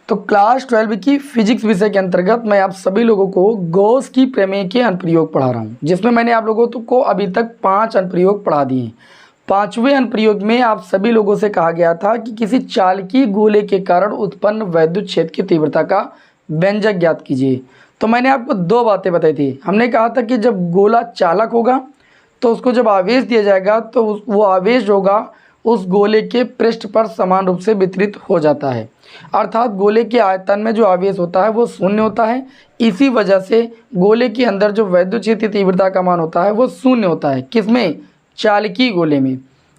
तो क्लास 12 की फिजिक्स विषय के अंतर्गत मैं आप सभी लोगों को गॉस की प्रमेय के अनुप्रयोग पढ़ा रहा हूँ, जिसमें मैंने आप लोगों को अभी तक 5 अनुप्रयोग पढ़ा दिए हैं। 5वें अनुप्रयोग में आप सभी लोगों से कहा गया था कि किसी चालकीय गोले के कारण उत्पन्न वैद्युत क्षेत्र की तीव्रता का व्यंजक ज्ञात कीजिए। तो मैंने आपको 2 बातें बताई थी। हमने कहा था कि जब गोला चालक होगा तो उसको जब आवेश दिया जाएगा तो वो आवेश होगा उस गोले के पृष्ठ पर समान रूप से वितरित हो जाता है, अर्थात गोले के आयतन में जो आवेश होता है वो शून्य होता है। इसी वजह से गोले के अंदर जो वैद्युत क्षेत्र तीव्रता का मान होता है वो शून्य होता है। किसमें? चालकीय गोले में।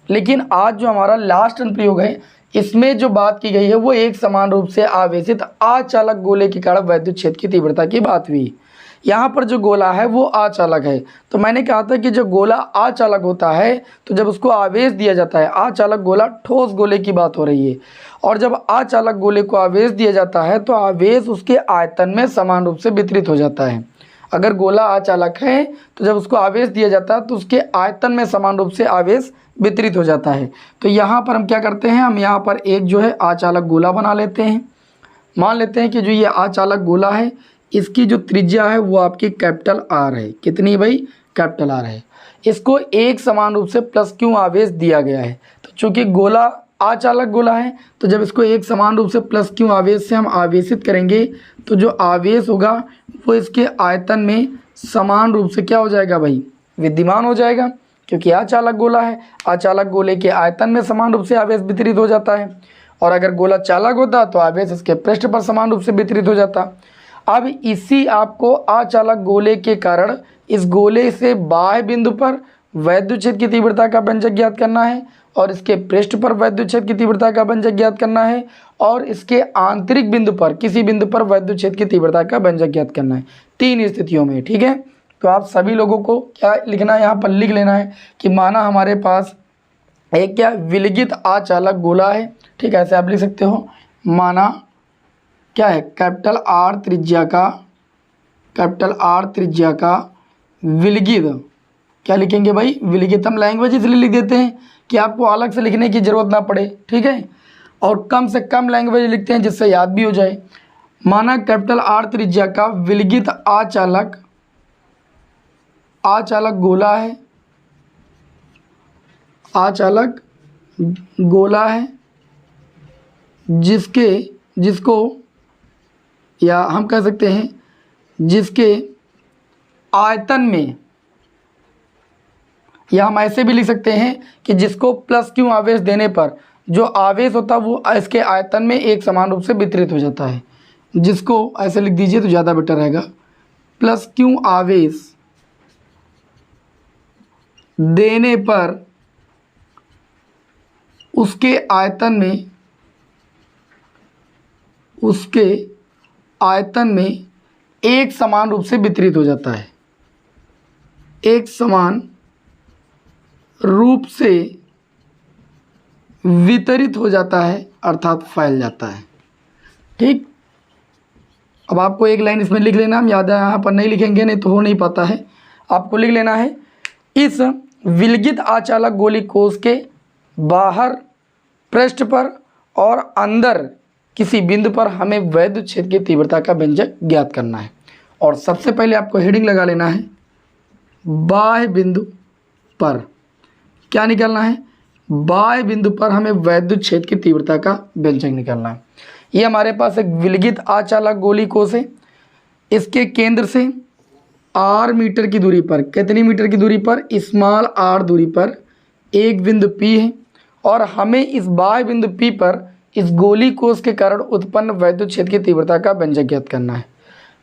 लेकिन आज जो हमारा लास्ट अनुप्रयोग है, इसमें जो बात की गई है वो एक समान रूप से आवेशित अचालक गोले के कारण वैद्युत क्षेत्र की तीव्रता की बात हुई। यहाँ पर जो गोला है वो अचालक है। तो मैंने कहा था कि जब गोला अचालक होता है तो जब उसको आवेश दिया जाता है, अचालक गोला ठोस गोले की बात हो रही है, और जब अचालक गोले को आवेश दिया जाता है तो आवेश उसके आयतन में समान रूप से वितरित हो जाता है। अगर गोला अचालक है तो जब उसको आवेश दिया जाता है तो उसके आयतन में समान रूप से आवेश वितरित हो जाता है। तो यहाँ पर हम क्या करते हैं, हम यहाँ पर एक जो है अचालक गोला बना लेते हैं। मान लेते हैं कि जो ये अचालक गोला है इसकी जो त्रिज्या है वो आपकी कैपिटल आर है। कितनी भाई? कैपिटल आर है। इसको एक समान रूप से प्लस क्यू आवेश दिया गया है। तो चूंकि गोला अचालक गोला है तो जब इसको एक समान रूप से प्लस क्यू आवेश से हम आवेशित करेंगे तो जो आवेश होगा वो इसके आयतन में समान रूप से क्या हो जाएगा भाई? विद्यमान हो जाएगा, क्योंकि अचालक गोला है। अचालक गोले के आयतन में समान रूप से आवेश वितरित हो जाता है, और अगर गोला चालक होता तो आवेश इसके पृष्ठ पर समान रूप से वितरित हो जाता। अब इसी आपको अचालक गोले के कारण इस गोले से बाह्य बिंदु पर वैद्युत क्षेत्र की तीव्रता का व्यंजक ज्ञात करना है, और इसके पृष्ठ पर वैद्युत क्षेत्र की तीव्रता का व्यंजक ज्ञात करना है, और इसके आंतरिक बिंदु पर किसी बिंदु पर वैद्युत क्षेत्र की तीव्रता का व्यंजक ज्ञात करना है। 3 स्थितियों में। ठीक है, तो आप सभी लोगों को क्या लिखना है, यहाँ पर लिख लेना है कि माना हमारे पास एक क्या विलगित अचालक गोला है। ठीक है, ऐसे आप लिख सकते हो। माना क्या है, कैपिटल आर त्रिज्या का विलगित, क्या लिखेंगे भाई? विलगित। हम लैंग्वेज इसलिए लिख देते हैं कि आपको अलग से लिखने की ज़रूरत ना पड़े। ठीक है, और कम से कम लैंग्वेज लिखते हैं जिससे याद भी हो जाए। माना कैपिटल आर त्रिज्या का विलगित अचालक गोला है, अचालक गोला है जिसको या हम कह सकते हैं जिसके आयतन में, या हम ऐसे भी लिख सकते हैं कि जिसको प्लस क्यू आवेश देने पर जो आवेश होता है वो इसके आयतन में एक समान रूप से वितरित हो जाता है। जिसको ऐसे लिख दीजिए तो ज़्यादा बेटर रहेगा। प्लस क्यू आवेश देने पर उसके आयतन में एक समान रूप से वितरित हो जाता है, एक समान रूप से वितरित हो जाता है, अर्थात फैल जाता है। ठीक, अब आपको एक लाइन इसमें लिख लेना, हम याद है यहाँ पर नहीं लिखेंगे नहीं तो हो नहीं पाता है। आपको लिख लेना है, इस विलगित अचालक गोली कोश के बाहर पृष्ठ पर और अंदर किसी बिंदु पर हमें वैद्युत क्षेत्र की तीव्रता का व्यंजक ज्ञात करना है। और सबसे पहले आपको हेडिंग लगा लेना है, बाह्य बिंदु पर क्या निकालना है? बाह्य बिंदु पर हमें वैद्युत क्षेत्र की तीव्रता का व्यंजक निकालना है। ये हमारे पास एक विलगित अचालक गोली कोश है। इसके केंद्र से r मीटर की दूरी पर, कितनी मीटर की दूरी पर? स्मॉल r दूरी पर एक बिंदु P है, और हमें इस बाह्य बिंदु P पर इस गोली कोश के कारण उत्पन्न वैद्युत क्षेत्र की तीव्रता का व्यंजक ज्ञात करना है।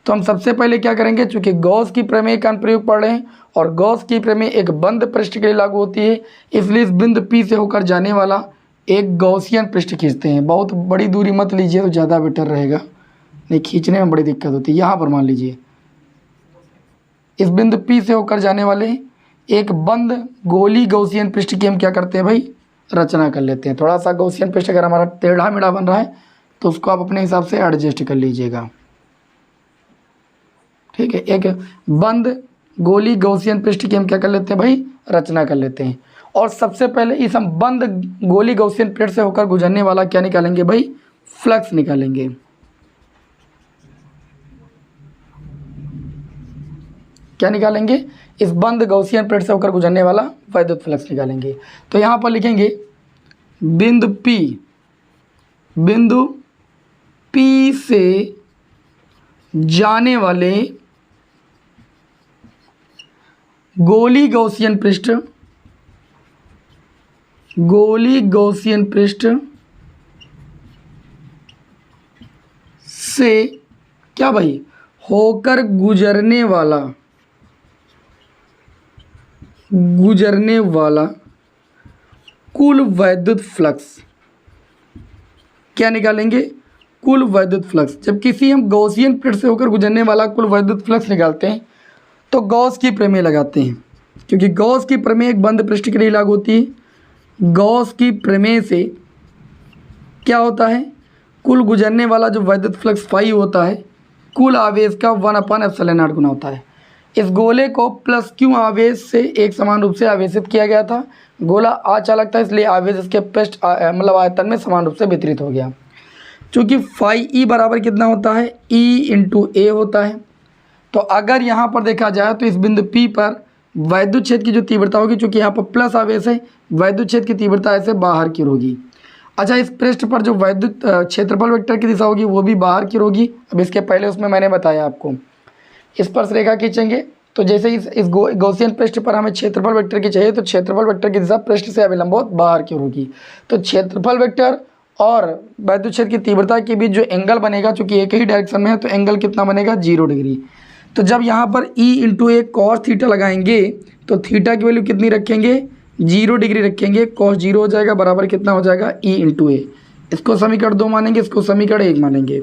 तो हम सबसे पहले क्या करेंगे, चूंकि गॉस की प्रमेय का अनुप्रयोग पढ़ रहे हैं और गॉस की प्रमेय एक बंद पृष्ठ के लिए लागू होती है, इसलिए इस बिंदु P से होकर जाने वाला एक गॉसियन पृष्ठ खींचते हैं। बहुत बड़ी दूरी मत लीजिए तो ज़्यादा बेटर रहेगा, नहीं खींचने में बड़ी दिक्कत होती है। यहाँ पर मान लीजिए इस बिंदु P से होकर जाने वाले एक बंद गोली गॉसियन पृष्ठ की हम क्या करते हैं भाई? रचना कर लेते हैं। थोड़ा सा गॉसियन पृष्ठ अगर हमारा टेढ़ा मेढ़ा बन रहा है तो उसको आप अपने हिसाब से एडजस्ट कर लीजिएगा। ठीक है, एक बंद गोली गॉसियन पृष्ठ की हम क्या कर लेते हैं भाई? रचना कर लेते हैं। और सबसे पहले इस हम बंद गोली गॉसियन पृष्ठ से होकर गुजरने वाला क्या निकालेंगे भाई? फ्लक्स निकालेंगे। क्या निकालेंगे? इस बंद गॉसियन प्लेट से होकर गुजरने वाला वैद्युत फ्लक्स निकालेंगे। तो यहाँ पर लिखेंगे बिंदु P से जाने वाले गोली गॉसियन पृष्ठ से क्या भाई होकर गुजरने वाला कुल वैद्युत फ्लक्स क्या निकालेंगे? कुल वैद्युत फ्लक्स। जब किसी हम गॉसियन प्लेट से होकर गुजरने वाला कुल वैद्युत फ्लक्स निकालते हैं तो गॉस की प्रमेय लगाते हैं, क्योंकि गॉस की प्रमेय एक बंद पृष्ठ के लिए लागू होती है। गॉस की प्रमेय से क्या होता है? कुल गुजरने वाला जो वैद्युत फ्लक्स फाई होता है कुल आवेश का 1/ε0 गुना होता है। इस गोले को प्लस क्यू आवेश से एक समान रूप से आवेशित किया गया था। गोला अचालक था, इसलिए आवेश इसके पृष्ठ मतलब आयतन में समान रूप से वितरित हो गया। चूँकि फाई ई बराबर कितना होता है? ई इंटू ए होता है। तो अगर यहाँ पर देखा जाए तो इस बिंदु P पर वैद्युत क्षेत्र की जो तीव्रता होगी, चूँकि यहाँ पर प्लस आवेश है, वैद्युत क्षेत्र की तीव्रता ऐसे बाहर की होगी। अच्छा, इस पृष्ठ पर जो वैद्युत क्षेत्रफल वेक्टर की दिशा होगी वो भी बाहर की होगी। अब इसके पहले उसमें मैंने बताया आपको स्पर्श रेखा खींचेंगे तो जैसे इस गॉसियन पृष्ठ पर हमें क्षेत्रफल वेक्टर की चाहिए तो क्षेत्रफल वेक्टर की दिशा पृष्ठ से अभिलंबवत बाहर की होगी। तो क्षेत्रफल वेक्टर और वैद्युत क्षेत्र की तीव्रता के बीच जो एंगल बनेगा, चूँकि एक ही डायरेक्शन में है तो एंगल कितना बनेगा? 0 डिग्री। तो जब यहाँ पर E इंटू ए कॉस थीटा लगाएंगे तो थीटा की वैल्यू कितनी रखेंगे? 0 डिग्री रखेंगे। कॉस 0 हो जाएगा, बराबर कितना हो जाएगा? E इंटू ए। इसको समीकरण 2 मानेंगे, इसको समीकरण 1 मानेंगे।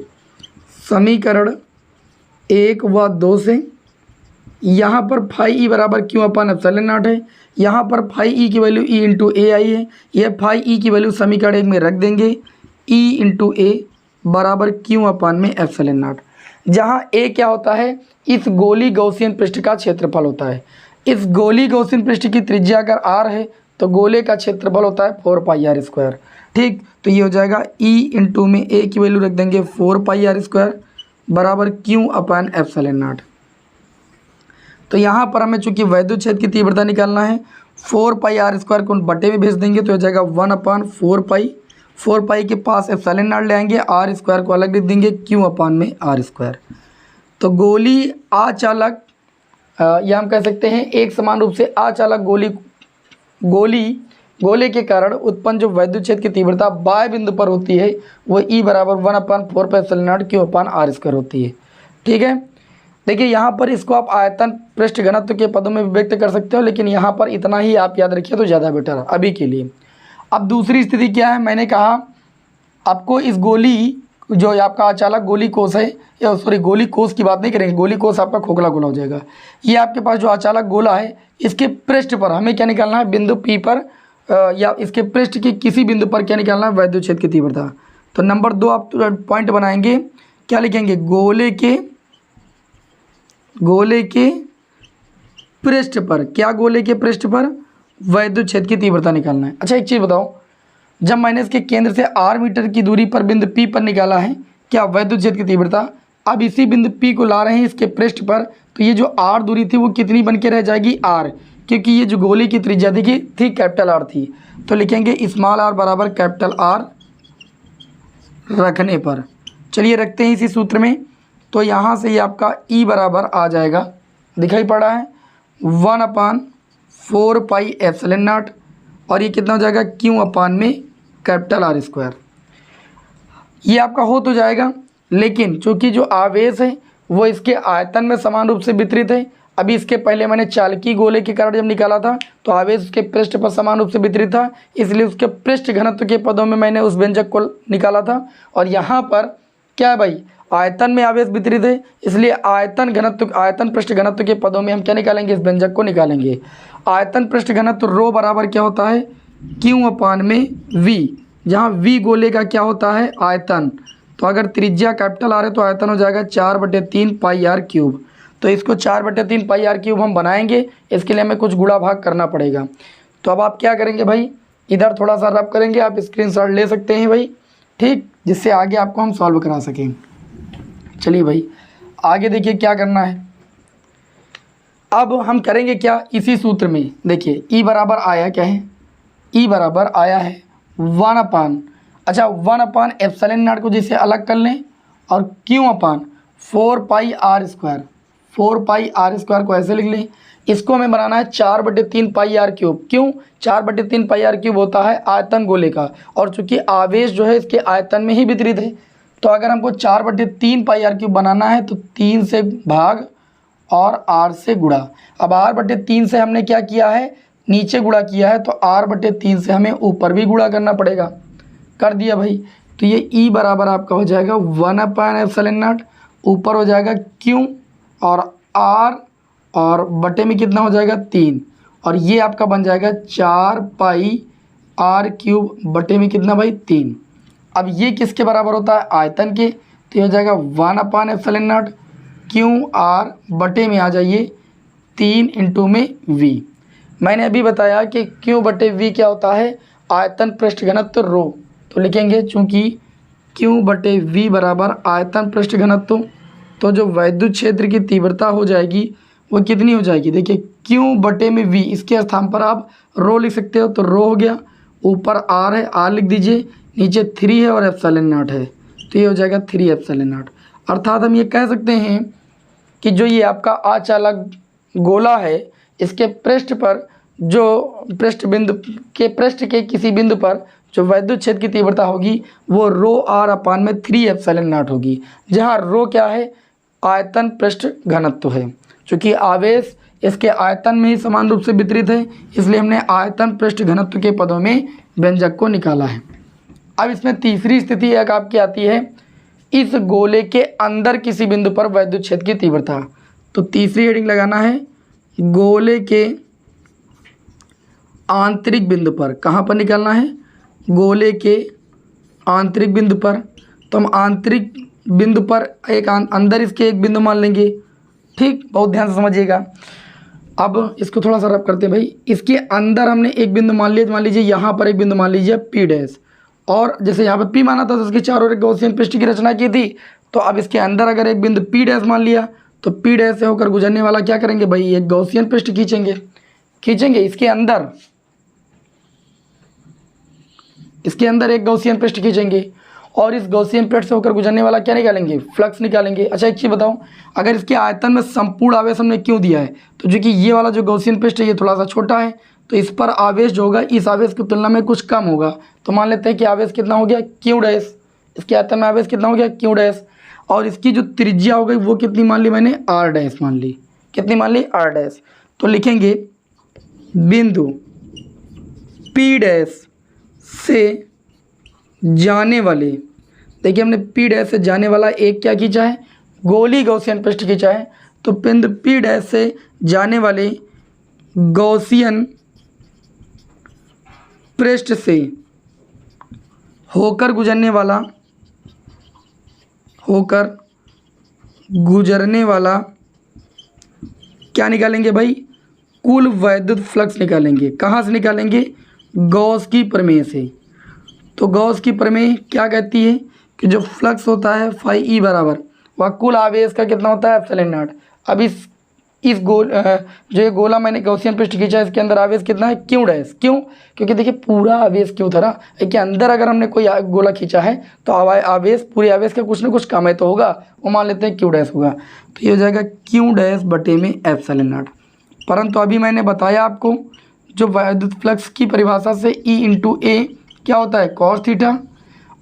समीकरण 1 व 2 से यहाँ पर फाई ई बराबर क्यू अपन एप्सिलॉन नॉट है। यहाँ पर फाई ई की वैल्यू E इंटू ए आई है। यह फाई ई की वैल्यू समीकरण 1 में रख देंगे। E इंटू ए बराबर क्यू अपन में एप्सिलॉन नॉट, जहाँ ए क्या होता है? इस गोली गॉसियन पृष्ठ का क्षेत्रफल होता है। इस गोली गॉसियन पृष्ठ की त्रिज्या अगर r है तो गोले का क्षेत्रफल होता है 4πr²। ठीक, तो ये हो जाएगा E इंटू में a की वैल्यू रख देंगे 4πr² बराबर क्यू अपन एप्सिलॉन नॉट। तो यहाँ पर हमें चूंकि वैद्युत क्षेत्र की तीव्रता निकालना है, 4πr² को बटे में भेज देंगे तो हो जाएगा 1/4π। 4π के पास एप्सिलॉन नॉट ले आएंगे, r² को अलग लिख देंगे, क्यू अपन में r²। तो गोली अचालक या हम कह सकते हैं एक समान रूप से अचालक गोले के कारण उत्पन्न जो वैद्युत क्षेत्र की तीव्रता बाह्य बिंदु पर होती है वो E बराबर 1/4πε0 क्यू अपन r² होती है। ठीक है, देखिए यहाँ पर इसको आप आयतन पृष्ठ घनत्व के पदों में व्यक्त कर सकते हो, लेकिन यहाँ पर इतना ही आप याद रखिए तो ज़्यादा बेटर है अभी के लिए। अब दूसरी स्थिति क्या है? मैंने कहा आपको इस गोली जो आपका अचालक गोली कोष है, या सॉरी गोली कोष की बात नहीं करेंगे, गोली कोष आपका खोखला गोला हो जाएगा। ये आपके पास जो अचालक गोला है इसके पृष्ठ पर हमें क्या निकालना है? बिंदु P पर या इसके पृष्ठ के किसी बिंदु पर क्या निकालना है? वैद्युत क्षेत्र की तीव्रता। तो नंबर 2 आप पॉइंट बनाएंगे, क्या लिखेंगे? गोले के पृष्ठ पर, क्या गोले के पृष्ठ पर वैद्युत क्षेत्र की तीव्रता निकालना है। अच्छा, एक चीज़ बताओ, जब मैंने इसके केंद्र से r मीटर की दूरी पर बिंदु P पर निकाला है क्या वैद्युत क्षेत्र की तीव्रता, अब इसी बिंदु P को ला रहे हैं इसके पृष्ठ पर, तो ये जो r दूरी थी वो कितनी बन के रह जाएगी? r, क्योंकि ये जो गोले की त्रिज्या देखिए थी कैपिटल R थी, तो लिखेंगे स्मॉल r बराबर कैपिटल R रखने पर। चलिए रखते हैं इसी सूत्र में, तो यहाँ से ये आपका E बराबर आ जाएगा, दिखाई पड़ा है 1/4πε0 और ये कितना हो जाएगा? क्यू अपन में कैपिटल R²। ये आपका हो तो जाएगा, लेकिन चूँकि जो आवेश है वो इसके आयतन में समान रूप से वितरित है। अभी इसके पहले मैंने चालकी गोले के कारण जब निकाला था तो आवेश उसके पृष्ठ पर समान रूप से वितरित था, इसलिए उसके पृष्ठ घनत्व के पदों में मैंने उस व्यंजक को निकाला था। और यहाँ पर क्या है भाई? आयतन में आवेश वितरित है, इसलिए आयतन पृष्ठ घनत्व के पदों में हम क्या निकालेंगे? इस व्यंजक को निकालेंगे। आयतन पृष्ठ घनत्व रो बराबर क्या होता है? क्यू अपन में v, जहाँ v गोले का क्या होता है? आयतन। तो अगर त्रिज्या कैपिटल R है तो आयतन हो जाएगा 4/3πr³। तो इसको 4/3πr³ हम बनाएंगे, इसके लिए हमें कुछ गुणा भाग करना पड़ेगा। तो अब आप क्या करेंगे भाई? इधर थोड़ा सा रब करेंगे, आप स्क्रीनशॉट ले सकते हैं भाई, ठीक, जिससे आगे आपको हम सॉल्व करा सकें। चलिए भाई आगे देखिए क्या करना है। अब हम करेंगे क्या, इसी सूत्र में देखिए ई बराबर आया क्या है, ई बराबर आया है 1/, अच्छा 1/ε0 को जैसे अलग कर लें और Q/4πr², 4πr² को ऐसे लिख लें। इसको हमें बनाना है 4/3 πr³। क्यों 4/3 πr³ होता है आयतन गोले का, और चूंकि आवेश जो है इसके आयतन में ही वितरित है, तो अगर हमको 4/3 πr³ बनाना है तो 3 से भाग और r से गुणा। अब r/3 से हमने क्या किया है, नीचे गुणा किया है, तो r/3 से हमें ऊपर भी गुणा करना पड़ेगा। कर दिया भाई, तो ये e बराबर आपका हो जाएगा 1/ε0, ऊपर हो जाएगा q और r, और बटे में कितना हो जाएगा 3, और ये आपका बन जाएगा 4πr³ बटे में कितना भाई 3। अब ये किसके बराबर होता है, आयतन के, तो ये हो जाएगा 1/ε0 QR बटे में आ जाइए 3 इंटू में v। मैंने अभी बताया कि Q बटे v क्या होता है, आयतन पृष्ठ घनत्व रो, तो लिखेंगे चूँकि Q बटे v बराबर आयतन पृष्ठ घनत्व, तो जो वैद्युत क्षेत्र की तीव्रता हो जाएगी वो कितनी हो जाएगी, देखिए Q बटे में v, इसके स्थान पर आप रो लिख सकते हो, तो रो हो गया, ऊपर r है, r लिख दीजिए, नीचे 3 है और ε0 है, तो ये हो जाएगा 3ε0। अर्थात हम ये कह सकते हैं कि जो ये आपका अचालक गोला है, इसके पृष्ठ पर जो पृष्ठ के किसी बिंदु पर जो वैद्युत क्षेत्र की तीव्रता होगी वो ρr/3ε0 होगी, जहाँ रो क्या है, आयतन पृष्ठ घनत्व है। चूँकि आवेश इसके आयतन में ही समान रूप से वितरित है, इसलिए हमने आयतन पृष्ठ घनत्व के पदों में व्यंजक को निकाला है। अब इसमें तीसरी स्थिति एक आपकी आती है, इस गोले के अंदर किसी बिंदु पर वैद्युत क्षेत्र की तीव्रता। तो तीसरी हेडिंग लगाना है, गोले के आंतरिक बिंदु पर, कहाँ पर निकालना है, गोले के आंतरिक बिंदु पर। तो हम आंतरिक बिंदु पर एक अंदर इसके एक बिंदु मान लेंगे, ठीक, बहुत ध्यान से समझिएगा। अब इसको थोड़ा सा रब करते हैं भाई, इसके अंदर हमने एक बिंदु मान लिया, मान लीजिए यहाँ पर एक बिंदु मान लीजिए P', और जैसे यहाँ पर P माना था तो उसके चारों ओर एक गॉसियन पृष्ठ की रचना की थी, तो अब इसके अंदर अगर एक बिंदु P' मान लिया तो P' से होकर गुजरने वाला क्या करेंगे भाई, एक गॉसियन पृष्ठ खींचेंगे इसके अंदर एक गॉसियन पृष्ठ खींचेंगे, और इस गॉसियन पृष्ठ से होकर गुजरने वाला क्या निकालेंगे, फ्लक्स निकालेंगे। अच्छा एक चीज़ बताओ, अगर इसके आयतन में संपूर्ण आवेश हमने क्यों दिया है, तो जो कि ये वाला जो गॉसियन पृष्ठ है ये थोड़ा सा छोटा है, तो इस पर आवेश जो होगा इस आवेश की तुलना में कुछ कम होगा। तो मान लेते हैं कि आवेश कितना हो गया Q', इसके आयतन में आवेश कितना हो गया Q', और इसकी जो त्रिज्या हो गई वो कितनी मान ली मैंने, R' मान ली, कितनी मान ली, R'। तो लिखेंगे बिंदु P' से जाने वाले, देखिए हमने P' से जाने वाला एक क्या खींचा है, गोली गॉसियन पृष्ठ खींचा है, तो बिंदु P' से जाने वाले गॉसियन पृष्ठ से होकर गुजरने वाला क्या निकालेंगे भाई, कुल वैद्युत फ्लक्स निकालेंगे। कहाँ से निकालेंगे, गॉस की प्रमेय से। तो गॉस की प्रमेय क्या कहती है कि जो फ्लक्स होता है फाई ई बराबर वह कुल आवेश का कितना होता है, ε0। अब इस जो ये गोला मैंने गॉसियन पृष्ठ खींचा है, इसके अंदर आवेश कितना है, Q'। क्यों, क्योंकि देखिए पूरा आवेश क्यों था ना, इसके अंदर अगर हमने कोई गोला खींचा है तो आवेश, पूरे आवेश का कुछ ना कुछ कम है तो होगा, वो मान लेते हैं Q' होगा, तो ये हो जाएगा Q' बटे में ε0। परंतु अभी मैंने बताया आपको जो वैद्युत फ्लक्स की परिभाषा से E इंटू ए क्या होता है, cos थीटा,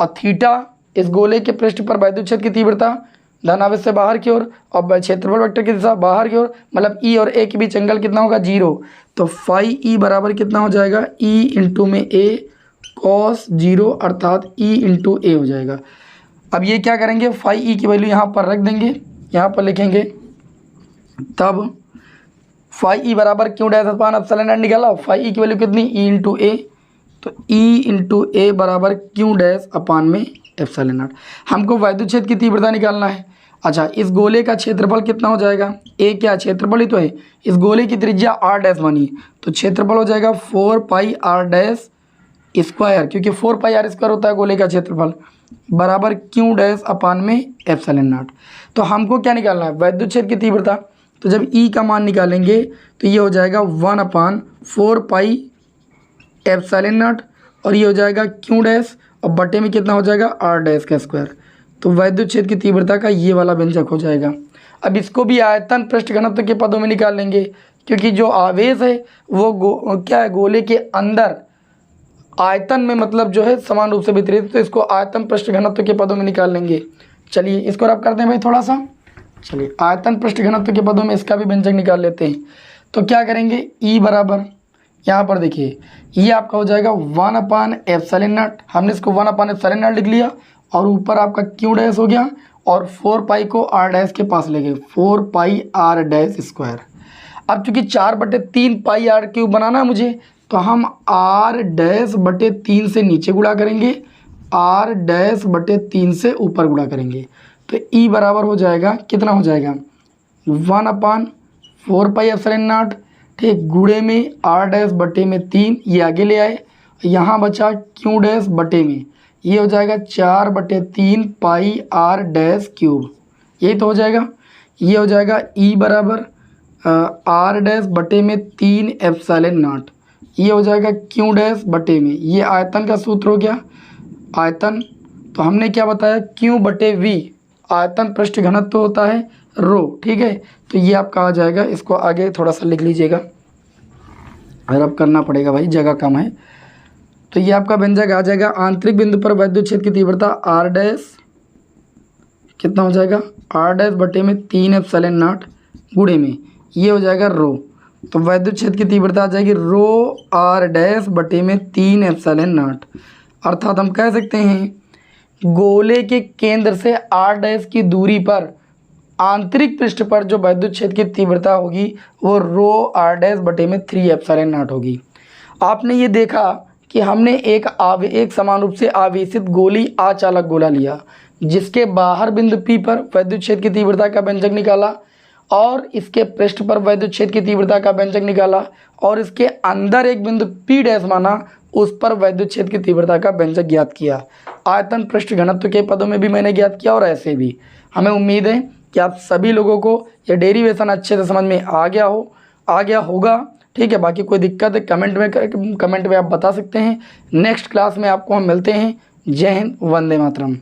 और थीटा इस गोले के पृष्ठ पर वैद्युत क्षेत्र की तीव्रता धन आवेश से बाहर की ओर, और क्षेत्रफल वेक्टर की दिशा बाहर की ओर, मतलब E और A के बीच एंगल कितना होगा, 0। तो फाई E बराबर कितना हो जाएगा, E इंटू में A cos 0, अर्थात E इंटू ए हो जाएगा। अब ये क्या करेंगे, फाई E की वैल्यू यहाँ पर रख देंगे, यहाँ पर लिखेंगे, तब फाई E बराबर Q'/ε0 निकाला, फाई E की वैल्यू कितनी, E इंटू ए, तो E इंटू ए बराबर Q'/ε0। हमको वैद्युत क्षेत्र की तीव्रता निकालना है। अच्छा इस गोले का क्षेत्रफल कितना हो जाएगा, ए क्या क्षेत्रफल ही तो है, इस गोले की त्रिज्या R' मानी, तो क्षेत्रफल हो जाएगा 4πr², क्योंकि 4πr² होता है गोले का क्षेत्रफल, बराबर Q'/ε0। तो हमको क्या निकालना है, वैद्युत क्षेत्र की तीव्रता। तो जब ई का मान निकालेंगे तो ये हो जाएगा 1/4 पाई ε0 और ये हो जाएगा क्यू डैश और बटे में कितना हो जाएगा आर डैश का स्क्वायर। तो वैद्युत क्षेत्र की तीव्रता का ये वाला व्यंजक हो जाएगा। अब इसको भी आयतन पृष्ठ घनत्व के पदों में निकाल लेंगे, क्योंकि जो आवेश है वो क्या है, गोले के अंदर आयतन में मतलब जो है समान रूप से वितरित, तो इसको आयतन पृष्ठ घनत्व के पदों में निकाल लेंगे। चलिए इसको रब करते हैं भाई थोड़ा सा। चलिए आयतन पृष्ठ घनत्व के पदों में इसका भी व्यंजक निकाल लेते हैं। तो क्या करेंगे, ई बराबर यहाँ पर देखिए ये आपका हो जाएगा 1/ε0, हमने इसको 1/ε0 लिख लिया और ऊपर आपका क्यू डैश हो गया और 4 पाई को आर डैश के पास ले गए, 4 पाई आर डैश स्क्वायर। अब चूंकि 4/3 पाई आर क्यूब बनाना है मुझे, तो हम आर डैश बटे 3 से नीचे गुणा करेंगे, आर डैश बटे 3 से ऊपर गुणा करेंगे। तो ई बराबर हो जाएगा, कितना हो जाएगा 1/4 पाई ε0, ठीक, गुणे में आर डैश बटे में 3, ये आगे ले आए, यहाँ बचा क्यू डैश बटे में, ये हो जाएगा 4/3 पाई आर डैश क्यूब, यही तो हो जाएगा। ये हो जाएगा ई बराबर आर डैश बटे में 3 ε0, ये हो जाएगा क्यू डैश बटे में, ये आयतन का सूत्र हो गया, आयतन तो हमने क्या बताया, क्यू बटे वी आयतन पृष्ठ घनत्व होता है रो, ठीक है। तो ये आपका आ जाएगा, इसको आगे थोड़ा सा लिख लीजिएगा, रब करना पड़ेगा भाई, जगह कम है। तो ये आपका व्यंजक आ जाएगा, आंतरिक बिंदु पर वैद्युत क्षेत्र की तीव्रता आर डैश कितना हो जाएगा, आर डैश बटे में 3 ε0 गुणे में, ये हो जाएगा रो। तो वैद्युत क्षेत्र की तीव्रता आ जाएगी रो आर डैश बटे में 3 ε0, अर्थात हम कह सकते हैं गोले के केंद्र से आर डैश की दूरी पर आंतरिक पृष्ठ पर जो वैद्युत क्षेत्र की तीव्रता होगी वो रो आर डैश बटे में 3 ε0 होगी। आपने ये देखा कि हमने एक समान रूप से आवेशित गोली आचालक गोला लिया, जिसके बाहर बिंदु P पर वैद्युत क्षेत्र की तीव्रता का व्यंजक निकाला और इसके पृष्ठ पर वैद्युत क्षेत्र की तीव्रता का व्यंजक निकाला और इसके अंदर एक बिंदु P डैश माना, उस पर वैद्युत क्षेत्र की तीव्रता का व्यंजक ज्ञात किया। आयतन पृष्ठ घनत्व के पदों में भी मैंने ज्ञात किया और ऐसे भी। हमें उम्मीद है कि आप सभी लोगों को यह डेरिवेशन अच्छे से समझ में आ गया होगा, ठीक है। बाकी कोई दिक्कत है कमेंट में आप बता सकते हैं। नेक्स्ट क्लास में आपको हम मिलते हैं। जय हिंद, वंदे मातरम।